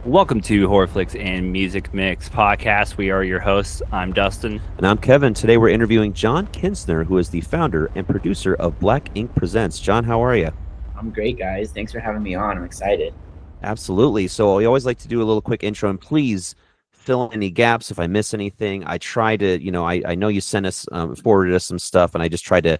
Welcome to Horror Flicks and Music Mix podcast. We are your hosts. I'm Dustin. And I'm Kevin. Today we're interviewing John Kinsner, who is the founder and producer of Black Ink Presents. John, how are you? I'm great, guys. Thanks for having me on. I'm excited. Absolutely. So we always like to do a little quick intro, and please fill in any gaps if I miss anything. I try to, I know you sent us, forwarded us some stuff, and I just try to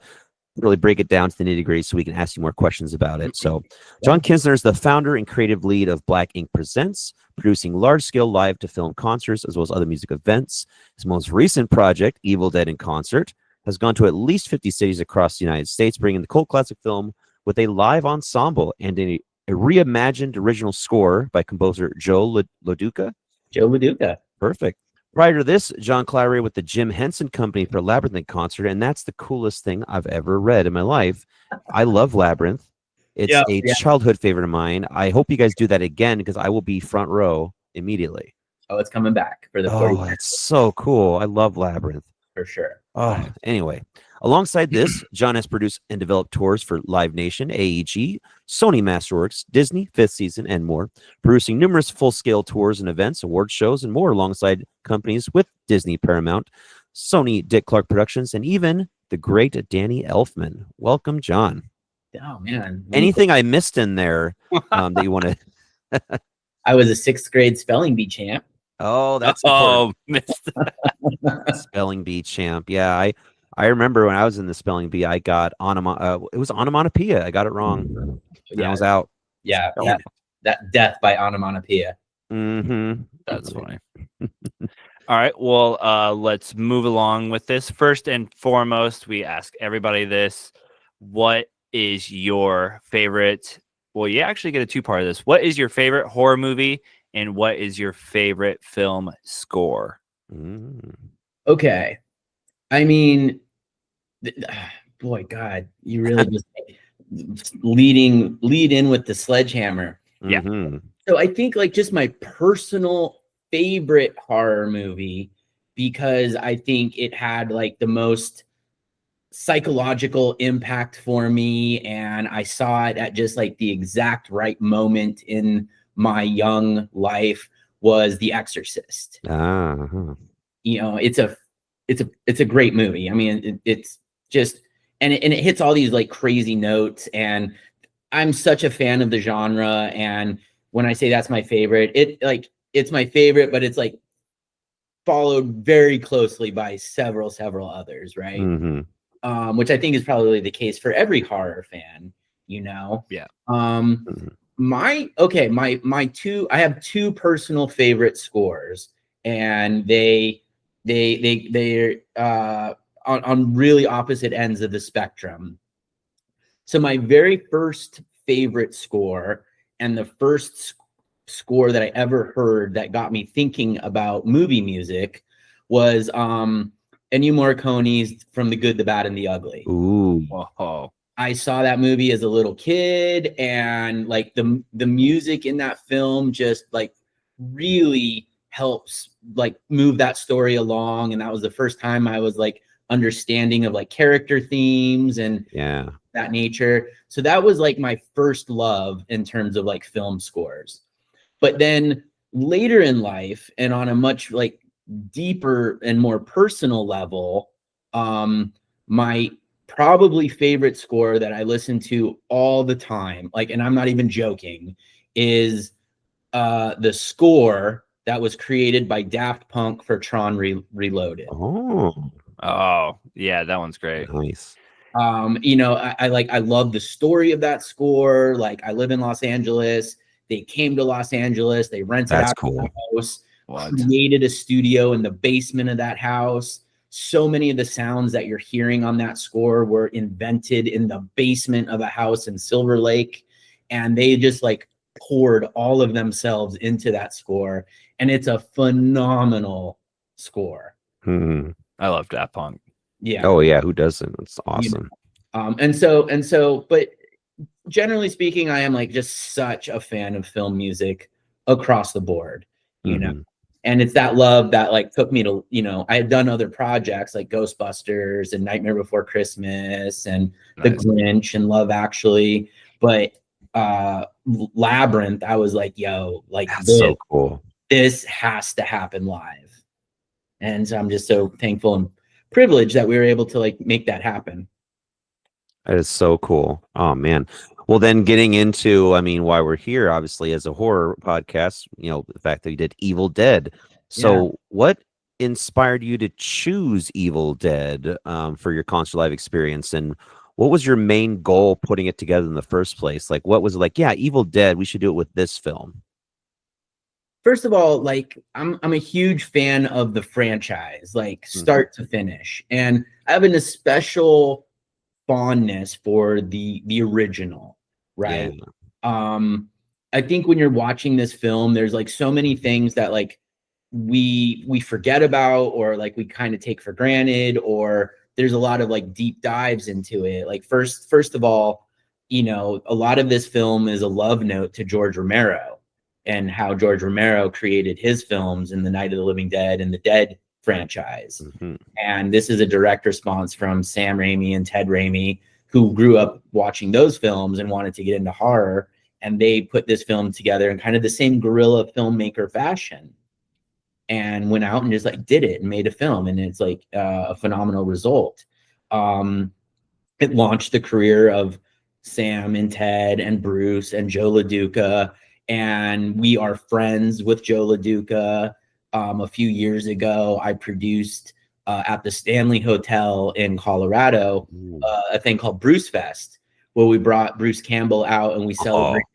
really break it down to the nitty-gritty so we can ask you more questions about it. So John Kinsner is the founder and creative lead of Black Ink Presents, producing large-scale live-to-film concerts as well as other music events. His most recent project, Evil Dead in Concert, has gone to at least 50 cities across the United States, bringing the cult classic film with a live ensemble and a reimagined original score by composer Joe LoDuca. Joe LoDuca. Perfect. Prior to this, John collaborated with the Jim Henson Company for Labryrinth in Concert, and that's the coolest thing I've ever read in my life. I love Labryrinth. It's a childhood favorite of mine. I hope you guys do that again because I will be front row immediately. Oh, it's coming back for the 40th. Oh, it's so cool. I love Labryrinth. For sure. Oh, anyway. Alongside this, John has produced and developed tours for Live Nation, AEG, Sony Masterworks, Disney, Fifth Season, and more, producing numerous full-scale tours and events, award shows, and more alongside companies with Disney, Paramount, Sony, Dick Clark Productions, and even the great Danny Elfman. Welcome, John. Oh, man. Anything I missed in there that you want to... I was a 6th grade spelling bee champ. Oh, that's missed spelling bee champ. Yeah, I remember when I was in the spelling bee, I got it was onomatopoeia. I got it wrong. Yeah. I was out. Yeah, that death by onomatopoeia. Mm-hmm. That's funny. All right, well, let's move along with this. First and foremost, we ask everybody this. What is your favorite? Well, you actually get a two-part of this. What is your favorite horror movie, and what is your favorite film score? Okay. I mean, boy, God, you really just lead in with the sledgehammer. Yeah. Mm-hmm. So I think like just my personal favorite horror movie, because I think it had like the most psychological impact for me, and I saw it at just like the exact right moment in my young life, was The Exorcist. Uh-huh. You know, it's a great movie. I mean, it's just, and it hits all these like crazy notes, and I'm such a fan of the genre. And when I say that's my favorite, it's my favorite, but it's like followed very closely by several I right? Mm-hmm. Which I think is probably the case for every horror fan, you know? Yeah. My two, I have two personal favorite scores, and they're on really opposite ends of the spectrum. So my very first favorite score, and the first score that I ever heard that got me thinking about movie music, was Ennio Morricone's From the Good, the Bad, and the Ugly. Ooh. Whoa. I saw that movie as a little kid, and like the music in that film just like really helps like move that story along. And that was the first time I was like understanding of like character themes and that nature. So that was like my first love in terms of like film scores. But then later in life, and on a much like deeper and more personal level, my probably favorite score that I listen to all the time, like, and I'm not even joking, is the score that was created by Daft Punk for Tron Reloaded. Oh, yeah, that one's great. Nice. You know, I love the story of that score. Like, I live in Los Angeles. They came to Los Angeles. They rented out a house, created a studio in the basement of that house. So many of the sounds that you're hearing on that score were invented in the basement of a house in Silver Lake. And they just like poured all of themselves into that score. And it's a phenomenal score. Mm-hmm. I love Daft Punk. Yeah. Oh yeah. Who doesn't? It's awesome. And so, but generally speaking, I am like just such a fan of film music across the board, you know, and it's that love that like took me to, you know, I had done other projects like Ghostbusters and Nightmare Before Christmas and The Grinch and Love Actually, but Labryrinth, I was like, yo, like That's so cool. this has to happen live. And so I'm just so thankful and privileged that we were able to like make that happen. That is so cool. Oh man. Well, then getting into, I mean, why we're here, obviously, as a horror podcast, you know, the fact that you did Evil Dead. So what inspired you to choose Evil Dead for your concert live experience? And what was your main goal putting it together in the first place? Like, what was it like? Yeah, Evil Dead, we should do it with this film. First of all, like I'm a huge fan of the franchise, like start to finish. And I have an special fondness for the original, right? I think when you're watching this film, there's like so many things that like we forget about, or like we kind of take for granted, or there's a lot of like deep dives into it. Like first of all, you know, a lot of this film is a love note to George Romero and how George Romero created his films in the Night of the Living Dead and the Dead franchise. And this is a direct response from Sam Raimi and Ted Raimi, who grew up watching those films and wanted to get into horror. And they put this film together in kind of the same guerrilla filmmaker fashion and went out and just like did it and made a film. And it's like a phenomenal result. It launched the career of Sam and Ted and Bruce and Joe LoDuca. And we are friends with Joe LoDuca. A few years ago, I produced at the Stanley Hotel in Colorado a thing called Bruce Fest, where we brought Bruce Campbell out and we celebrated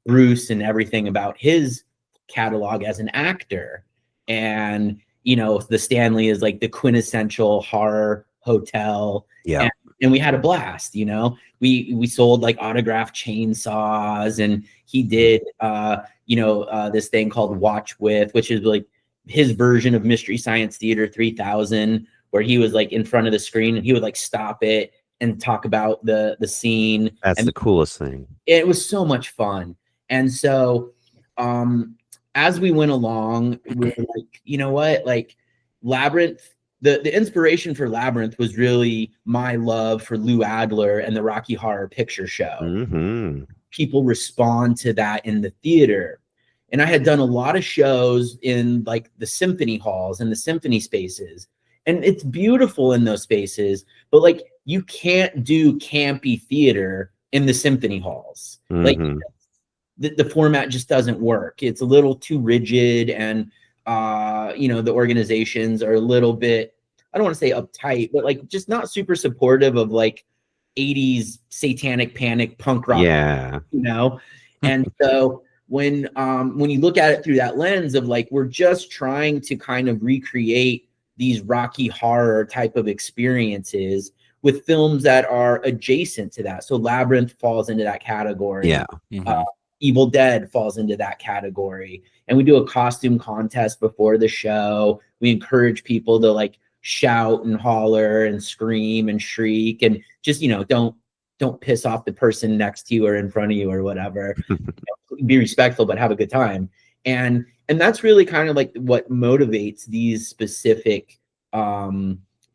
Bruce and everything about his catalog as an actor. And, you know, the Stanley is like the quintessential horror hotel. Yeah. And we had a blast, you know. We sold like autographed chainsaws, and he did this thing called Watch With, which is like his version of Mystery Science Theater 3000, where he was like in front of the screen and he would like stop it and talk about the scene. That's the coolest thing. It was so much fun. And so as we went along, we were like, you know what, like Labryrinth, the inspiration for Labryrinth was really my love for Lou Adler and the Rocky Horror Picture Show. People respond to that in the theater. And I had done a lot of shows in like the symphony halls and the symphony spaces. And it's beautiful in those spaces, but like you can't do campy theater in the symphony halls. Like the format just doesn't work. It's a little too rigid, and the organizations are a little bit, I don't want to say uptight, but like just not super supportive of like 80s satanic panic punk rock. Yeah. You know? And so when you look at it through that lens of like, we're just trying to kind of recreate these Rocky Horror type of experiences with films that are adjacent to that. So Labryrinth falls into that category. Yeah. Evil Dead falls into that category. And we do a costume contest before the show. We encourage people to like shout and holler and scream and shriek, and just, you know, don't piss off the person next to you or in front of you or whatever. Be respectful, but have a good time. And that's really kind of like what motivates these specific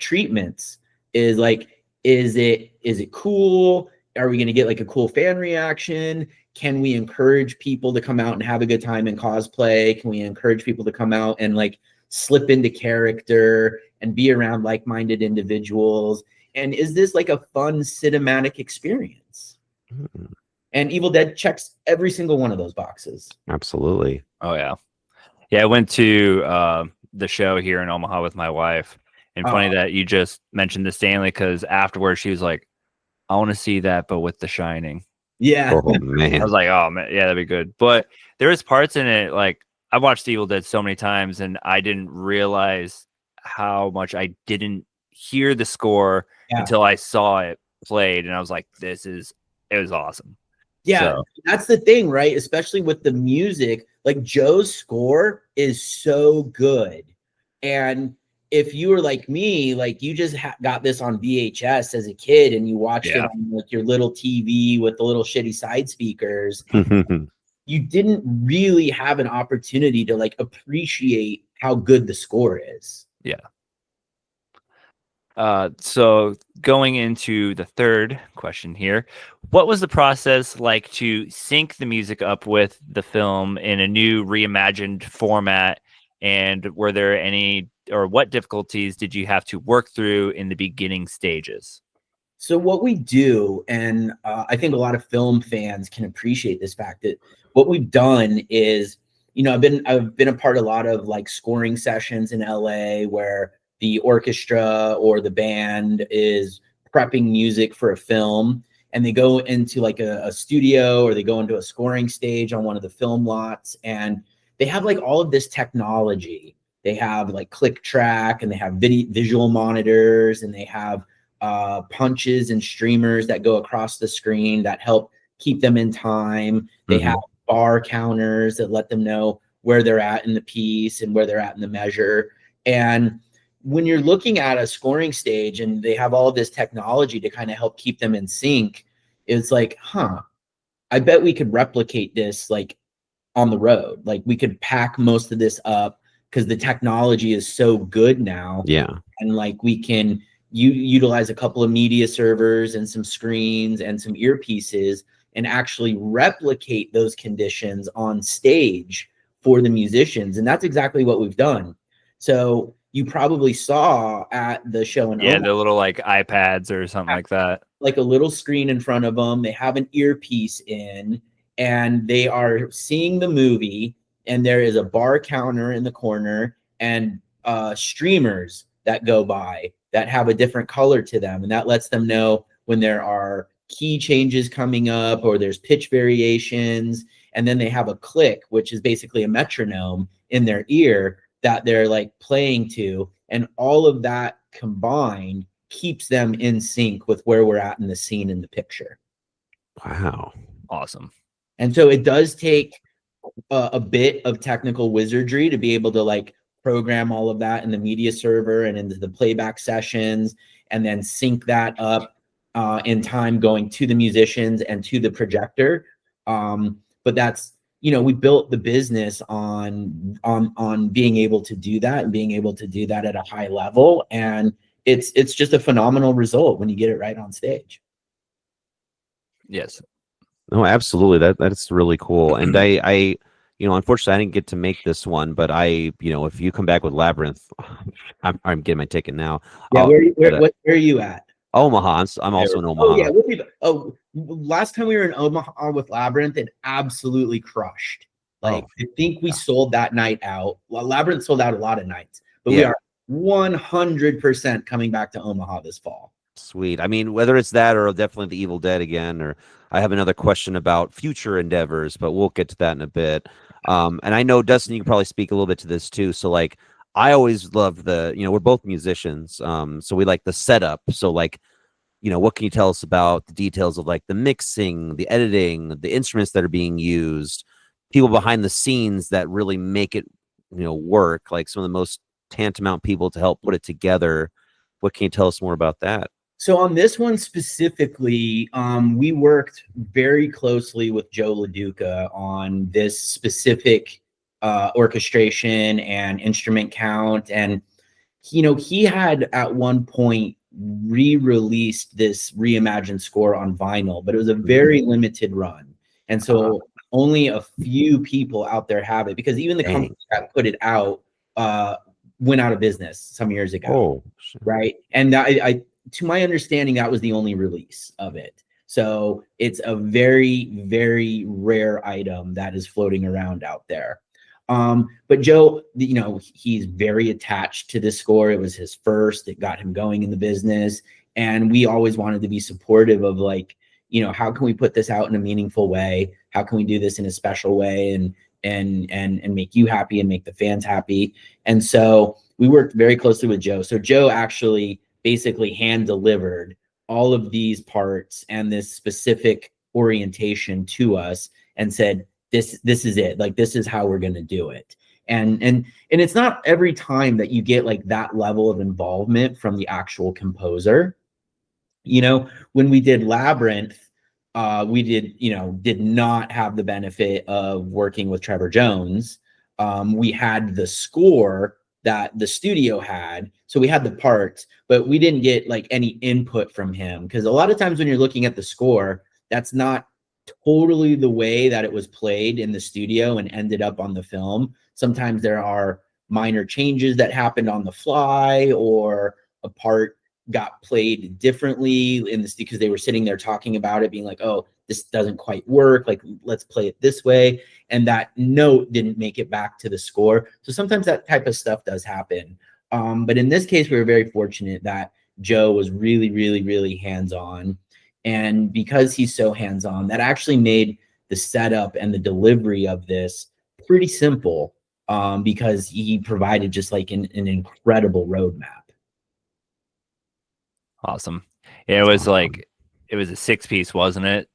treatments is like, is it cool? Are we going to get like a cool fan reaction? Can we encourage people to come out and have a good time in cosplay? Can we encourage people to come out and like slip into character and be around like-minded individuals? And is this like a fun cinematic experience? And Evil Dead checks every single one of those boxes. Absolutely. Oh yeah. Yeah, I went to the show here in Omaha with my wife. And funny that you just mentioned the Stanley, because afterwards she was like, I want to see that, but with The Shining. Yeah. Oh man. I was like, oh man, yeah, that'd be good. But there was parts in it, like I watched Evil Dead so many times and I didn't realize how much I didn't hear the score until I saw it played, and I was like, it was awesome. Yeah, so that's the thing, right? Especially with the music, like Joe's score is so good. And if you were like me, like you just got this on VHS as a kid and you watched it on like your little TV with the little shitty side speakers, you didn't really have an opportunity to like appreciate how good the score is. Yeah. So going into the third question here, what was the process like to sync the music up with the film in a new reimagined format? And were there any, or what difficulties did you have to work through in the beginning stages? So what we do, and I think a lot of film fans can appreciate this fact, that what we've done is, I've been a part of a lot of like scoring sessions in LA where the orchestra or the band is prepping music for a film, and they go into like a studio, or they go into a scoring stage on one of the film lots, and they have like all of this technology. They have like click track, and they have visual monitors, and they have punches and streamers that go across the screen that help keep them in time. They have bar counters that let them know where they're at in the piece and where they're at in the measure. And when you're looking at a scoring stage and they have all of this technology to kind of help keep them in sync, it's like, I bet we could replicate this like on the road. Like we could pack most of this up because the technology is so good now. Yeah. And like we can utilize a couple of media servers and some screens and some earpieces and actually replicate those conditions on stage for the musicians. And that's exactly what we've done. So you probably saw at the show in Yeah, Omaha, the little like iPads or something like that. like a little screen in front of them. They have an earpiece in, and they are seeing the movie, and there is a bar counter in the corner and streamers that go by that have a different color to them, and that lets them know when there are key changes coming up or there's pitch variations. And then they have a click, which is basically a metronome in their ear that they're like playing to, and all of that combined keeps them in sync with where we're at in the scene in the picture. Wow. Awesome. And so it does take a bit of technical wizardry to be able to like program all of that in the media server and into the playback sessions, and then sync that up in time going to the musicians and to the projector. But that's, we built the business on being able to do that and being able to do that at a high level. And it's just a phenomenal result when you get it right on stage. Yes. No, absolutely. That's really cool. And I unfortunately I didn't get to make this one, but if you come back with Labyrinth, I'm getting my ticket now. Yeah, where are you at? Omaha. I'm also in Omaha. Oh yeah, last time we were in Omaha with Labyrinth, it absolutely crushed. Like I think we sold that night out. Well, Labyrinth sold out a lot of nights, but we are 100% coming back to Omaha this fall. Sweet. I mean, whether it's that or definitely the Evil Dead again, or I have another question about future endeavors, but we'll get to that in a bit. And I know, Dustin, you can probably speak a little bit to this too. So like, I always love we're both musicians. So we like the setup. So like, what can you tell us about the details of like the mixing, the editing, the instruments that are being used, people behind the scenes that really make it, work, like some of the most tantamount people to help put it together. What can you tell us more about that? So on this one specifically, we worked very closely with Joe LoDuca on this specific orchestration and instrument count. And, he had at one point re-released this reimagined score on vinyl, but it was a very limited run. And so only a few people out there have it, because even the company that put it out went out of business some years ago. Right. And I to my understanding, that was the only release of it. So it's a very, very rare item that is floating around out there. But Joe, he's very attached to this score. It was his first. It got him going in the business. And we always wanted to be supportive of like, how can we put this out in a meaningful way? How can we do this in a special way and make you happy and make the fans happy? And so we worked very closely with Joe. So Joe actually basically hand delivered all of these parts and this specific orientation to us and said, this is it. Like, this is how we're going to do it. And it's not every time that you get like that level of involvement from the actual composer. When we did Labyrinth, we did not have the benefit of working with Trevor Jones. We had the score that the studio had. So we had the parts, but we didn't get like any input from him, because a lot of times when you're looking at the score, that's not totally the way that it was played in the studio and ended up on the film. Sometimes there are minor changes that happened on the fly, or a part got played differently in this because they were sitting there talking about it, being like, oh, this doesn't quite work, like let's play it this way, and that note didn't make it back to the score. So sometimes that type of stuff does happen, but in this case we were very fortunate that Joe was really hands-on, and because he's so hands-on, that actually made the setup and the delivery of this pretty simple, because he provided just like an incredible roadmap. Awesome. Yeah, it was like, it was a 6-piece, wasn't it?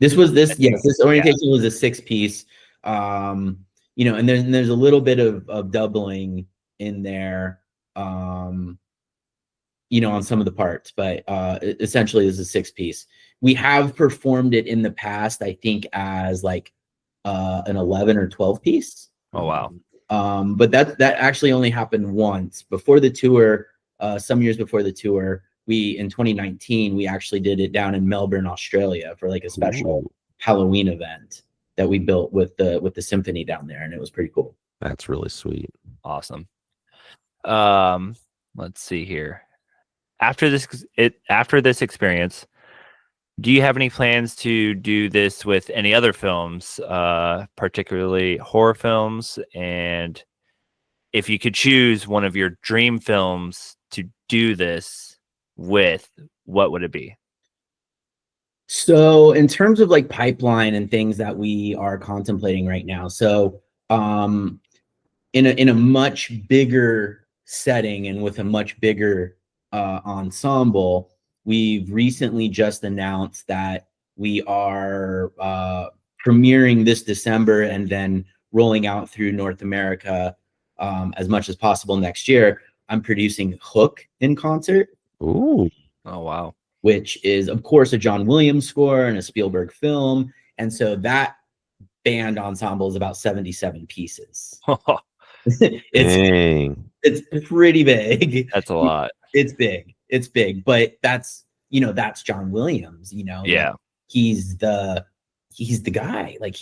This orientation was a 6-piece. You know, and then there's a little bit of doubling in there, you know, on some of the parts, but essentially it's a 6-piece. We have performed it in the past, I think, as like an 11 or 12-piece. Oh wow. But that actually only happened once before the tour. Some years before the tour, in 2019 we actually did it down in Melbourne, Australia, for like a special Halloween event that we built with the symphony down there, and it was pretty cool. That's really sweet. Awesome. Let's see here. After this experience, do you have any plans to do this with any other films, particularly horror films? And if you could choose one of your dream films to do this with, what would it be? So in terms of like pipeline and things that we are contemplating right now, so in a much bigger setting and with a much bigger ensemble, we've recently just announced that we are premiering this December and then rolling out through North America as much as possible next year. I'm producing Hook in concert. Ooh. Oh wow. Which is, of course, a John Williams score and a Spielberg film. And so that band ensemble is about 77 pieces. It's pretty big. That's a lot. It's big, but that's John Williams, Yeah. Like, he's the guy. Like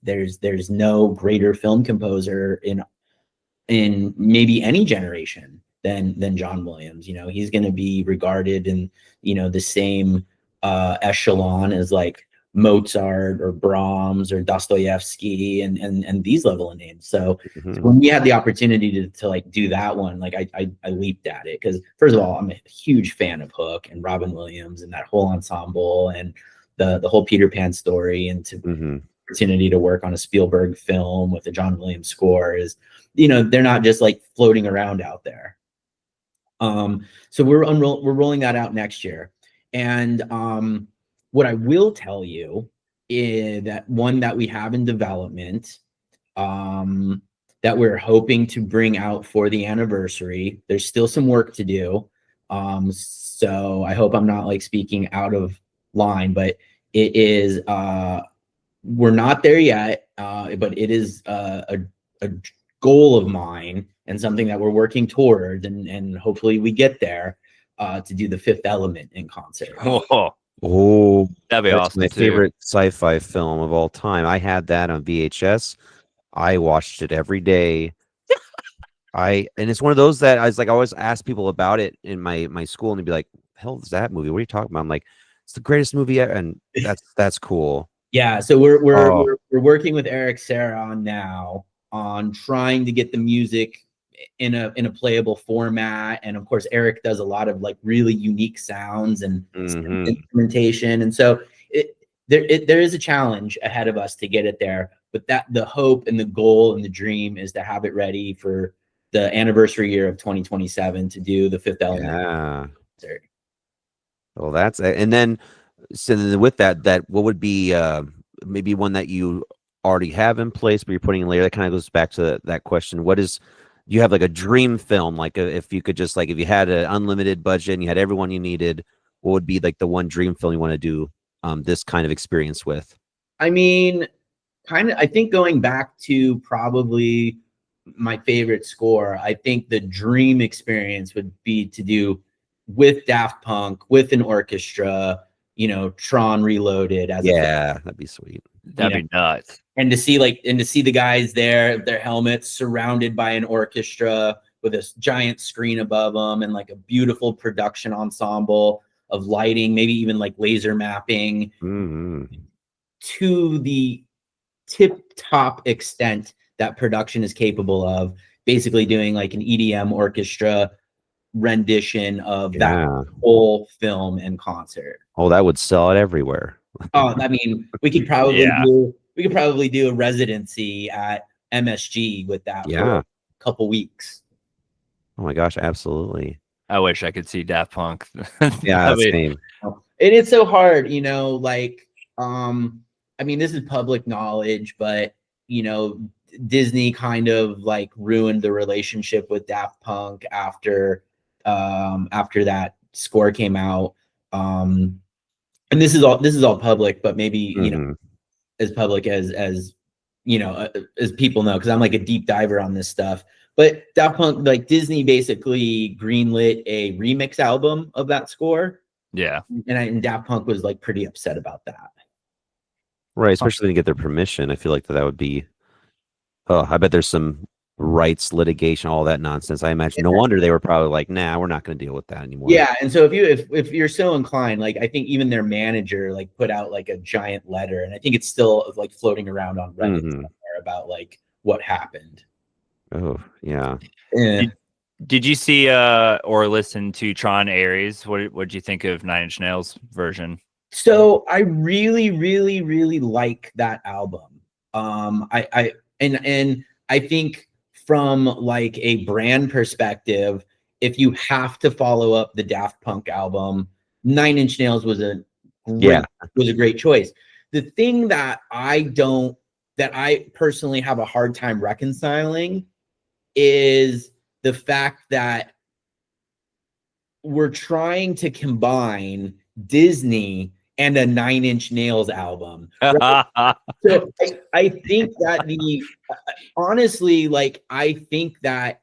there's no greater film composer in maybe any generation than John Williams. He's going to be regarded in the same echelon as like Mozart or Brahms or Dostoevsky and these level of names. So when we had the opportunity to like do that one, like I leaped at it, because first of all, I'm a huge fan of Hook and Robin Williams and that whole ensemble and the whole Peter Pan story, and opportunity to work on a Spielberg film with a John Williams score is, they're not just like floating around out there. So we're rolling that out next year. And what I will tell you is that one that we have in development, that we're hoping to bring out for the anniversary. There's still some work to do. So I hope I'm not like speaking out of line, but it is, we're not there yet, but it is a goal of mine and something that we're working toward, and hopefully we get there, to do The Fifth Element in concert. Oh, that'd be that's awesome. my favorite sci-fi film of all time. I had that on VHS. I watched it every day. And it's one of those that I always ask people about it in my school, and they'd be like, "Hell is that movie? What are you talking about?" I'm like, "It's the greatest movie ever," and that's cool. Yeah, so we're working with Eric Serra now on trying to get the music in a playable format, and of course Eric does a lot of like really unique sounds and instrumentation, and so there is a challenge ahead of us to get it there, but that the hope and the goal and the dream is to have it ready for the anniversary year of 2027 to do The Fifth Element. Yeah. Well, that's it. And then so with that what would be maybe one that you already have in place but you're putting in later? That kind of goes back to that question. What is, you have like a dream film, like if you could just like, if you had an unlimited budget and you had everyone you needed, what would be like the one dream film you want to do this kind of experience with? I mean, I think going back to probably my favorite score, I think the dream experience would be to do with Daft Punk, with an orchestra, you know, Tron Reloaded as that'd be sweet. That'd be nuts. and to see the guys there, their helmets surrounded by an orchestra with this giant screen above them and like a beautiful production ensemble of lighting, maybe even like laser mapping to the tip top extent that production is capable of, basically doing like an EDM orchestra rendition of that whole film and concert. Oh, that would sell it everywhere. Oh, I mean, we could probably do a residency at MSG with that for a couple weeks. Oh my gosh, absolutely. I wish I could see Daft Punk. Yeah, same. And it's so hard, you know, like I mean, this is public knowledge, but you know, Disney kind of like ruined the relationship with Daft Punk after that score came out. And this is all public, but maybe you know, as public as you know, as people know, because I'm like a deep diver on this stuff. But Daft Punk, like Disney basically greenlit a remix album of that score. Yeah. And Daft Punk was like pretty upset about that. Right, especially to get their permission. I feel like that would be, I bet there's some rights litigation, all that nonsense. I imagine. No wonder they were probably like, nah, we're not going to deal with that anymore. Yeah, and so if you're so inclined, like I think even their manager like put out like a giant letter, and I think it's still like floating around on Reddit somewhere about like what happened. Oh yeah. Did you see or listen to Tron Ares? What did you think of Nine Inch Nails version? So I really, really, really like that album. I think from like a brand perspective, if you have to follow up the Daft Punk album, Nine Inch Nails was a great choice. The thing that I personally have a hard time reconciling is the fact that we're trying to combine Disney and a Nine Inch Nails album. Right? So I think that honestly, like, I think that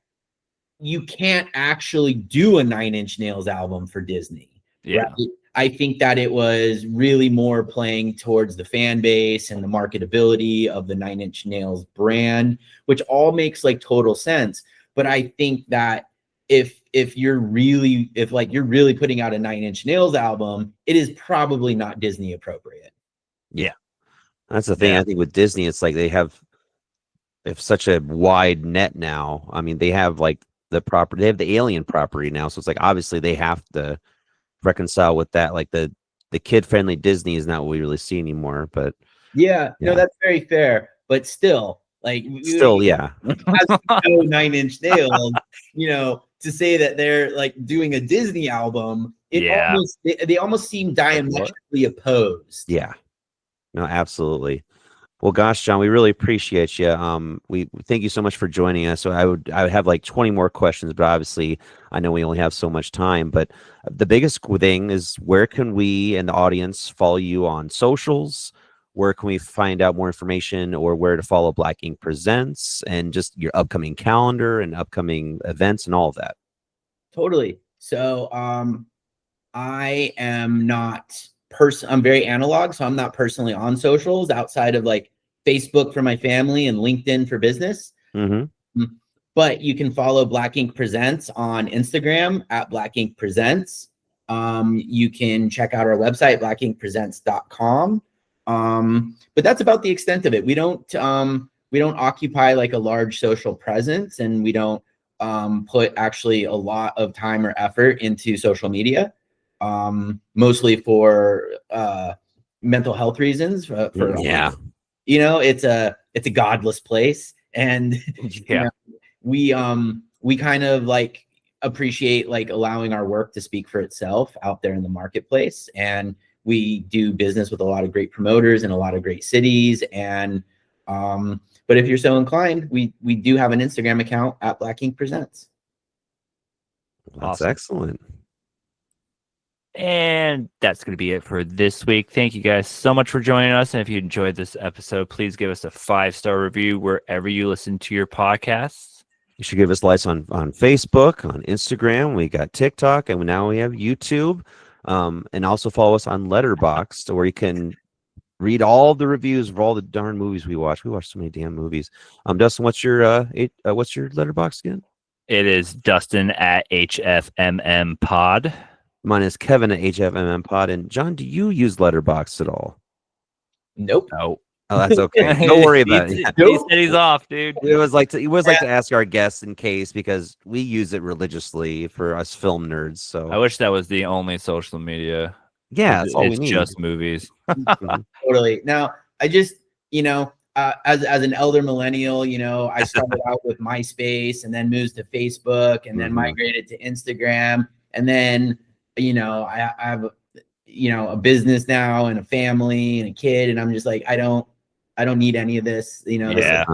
you can't actually do a Nine Inch Nails album for Disney. Yeah. Right? I think that it was really more playing towards the fan base and the marketability of the Nine Inch Nails brand, which all makes like total sense. But I think that if you're really putting out a Nine Inch Nails album, it is probably not Disney appropriate. Yeah. That's the thing. I think with Disney, it's like they have such a wide net now. I mean, they have like they have the Alien property now. So it's like, obviously they have to reconcile with that. Like the kid friendly Disney is not what we really see anymore, but no, that's very fair. But still, like, Nine Inch Nails, you know, to say that they're like doing a Disney album, they almost seem diametrically opposed. Yeah, no, absolutely. Well, gosh, John, we really appreciate you. We thank you so much for joining us. So I would have like 20 more questions, but obviously I know we only have so much time. But the biggest thing is, where can we and the audience follow you on socials? Where can we find out more information, or where to follow Black Ink Presents and just your upcoming calendar and upcoming events and all of that? Totally. So I am not I'm very analog, so I'm not personally on socials outside of like Facebook for my family and LinkedIn for business. But you can follow Black Ink Presents on Instagram at Black Ink Presents. You can check out our website, blackinkpresents.com. But that's about the extent of it. We don't occupy like a large social presence, and we don't put actually a lot of time or effort into social media. Mostly for mental health reasons. You know, it's a godless place, and you know, we kind of like appreciate like allowing our work to speak for itself out there in the marketplace. And we do business with a lot of great promoters in a lot of great cities. And but if you're so inclined, we do have an Instagram account at Black Ink Presents. That's awesome. Excellent. And that's going to be it for this week. Thank you guys so much for joining us. And if you enjoyed this episode, please give us a 5-star review wherever you listen to your podcasts. You should give us likes on Facebook, on Instagram. We got TikTok, and now we have YouTube. And also follow us on Letterboxd, where you can read all the reviews of all the darn movies we watch. We watch so many damn movies. Dustin, what's your Letterboxd again? It is Dustin at HFMM Pod. Mine is Kevin at HFMM Pod. And John, do you use Letterboxd at all? Nope. No. Oh, that's okay. Don't worry about it. He said he's off, dude. We always like to ask our guests in case, because we use it religiously for us film nerds. So I wish that was the only social media. yeah, that's all we It's need. just movies. Mhm. Totally. Now, I just, as an elder millennial, I started out with MySpace and then moved to Facebook and then Mhm. migrated to Instagram. And then, I have, a business now and a family and a kid. And I'm just like, I don't need any of this. This is Yeah.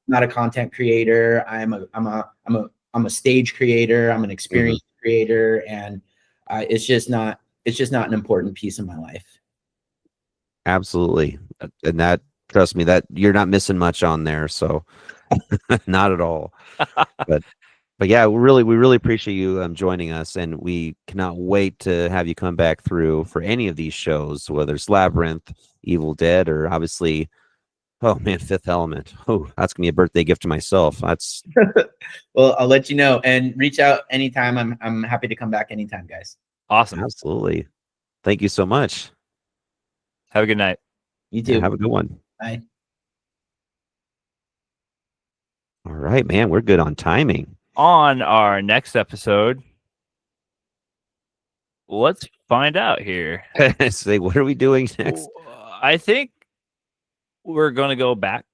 not a content creator. I'm a stage creator. I'm an experience creator. And it's just not an important piece of my life. Absolutely. And that, trust me, that you're not missing much on there. So not at all. But yeah, we really appreciate you joining us, and we cannot wait to have you come back through for any of these shows, whether it's Labyrinth, Evil Dead, or obviously, oh man, Fifth Element. Oh, that's gonna be a birthday gift to myself. That's Well, I'll let you know and reach out anytime. I'm happy to come back anytime, guys. Awesome. absolutely. Thank you so much. Have a good night. You too. Yeah, have a good one. Bye. All right, man, we're good on timing. On our next episode, let's find out here. Say, what are we doing next? I think we're going to go back,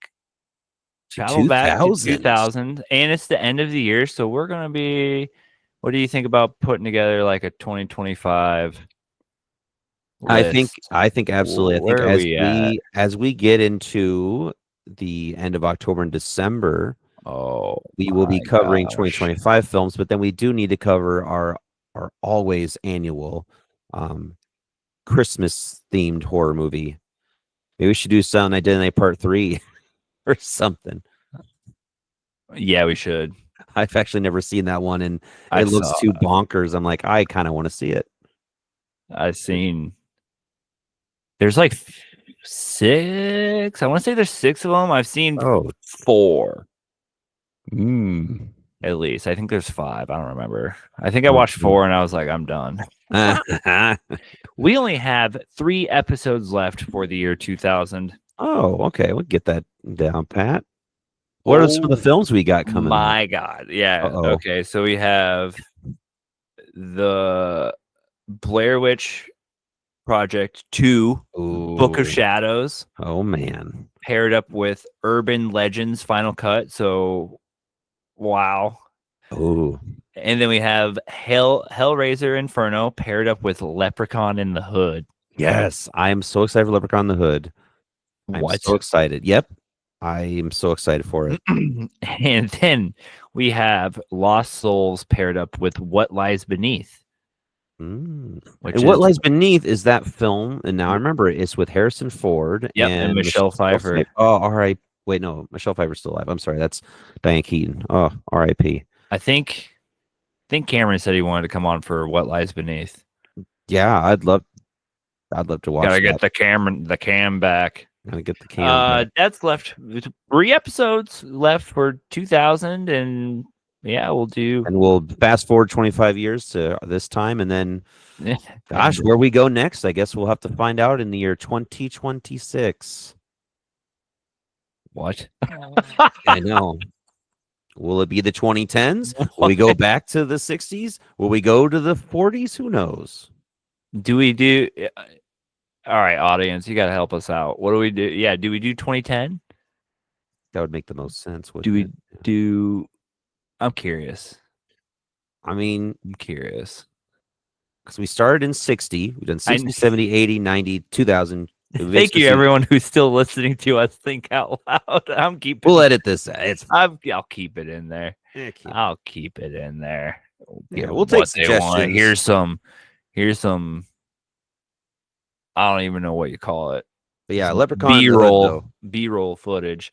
travel back to 2000, and it's the end of the year, so we're going to be. What do you think about putting together like a 2025? I think absolutely. I Where are think we as we get into the end of October and December, we will be covering 2025 films, but then we do need to cover our always annual Christmas themed horror movie. Maybe we should do Silent Night, Deadly Night Part 3 or something. Yeah, we should. I've actually never seen that one, and it looks too bonkers. I'm like, I kind of want to see it. There's like 6. I want to say there's 6 of them. I've seen 4. At least. I think there's 5. I don't remember. I think I watched 4 and I was like, I'm done. We only have 3 episodes left for the year 2000. Oh, okay. We'll get that down, Pat. What are some of the films we got coming? My God. Yeah. Uh-oh. Okay. So we have the Blair Witch Project 2, Book of Shadows. Oh, man. Paired up with Urban Legends Final Cut. So, wow. Oh. And then we have Hellraiser Inferno paired up with Leprechaun in the Hood. Yes. I am so excited for Leprechaun in the Hood. I'm What? so excited. Yep. I am so excited for it. And then we have Lost Souls paired up with What Lies Beneath. And What Lies Beneath is that film, and now I remember it's with Harrison Ford and Michelle Pfeiffer. Oh, all right. Wait, no, Michelle Pfeiffer's still alive. I'm sorry, that's Diane Keaton. Oh, R.I.P. I think Cameron said he wanted to come on for What Lies Beneath. Yeah, I'd love to watch. Gotta get the cam back. Gotta get the cam back. That's left 3 episodes left for 2000, and yeah, we'll fast forward 25 years to this time, and then gosh, where we go next, I guess we'll have to find out in the year 2026. What? I know. Will it be the 2010s? Will we go back to the 60s? Will we go to the 40s? Who knows? Do we do? All right, audience, you got to help us out. What do we do? Yeah, do we do 2010? That would make the most sense. Do we do? I'm curious. I'm curious. Because we started in 60. We've done 60, 70, 80, 90, 2000. Thank you, everyone who's still listening to us think out loud. We'll edit this. I'll keep it in there. I'll keep it in there. Yeah, we'll take suggestions. Here's some I don't even know what you call it. But yeah, Just Leprechaun in the Hood, though. B-roll footage,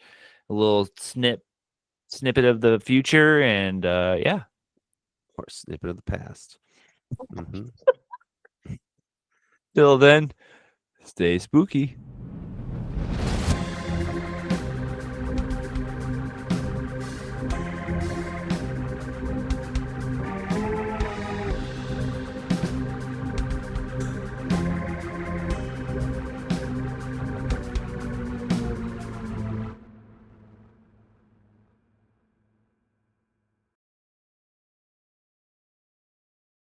a little snippet of the future, and yeah. Or snippet of the past. Till then, stay spooky.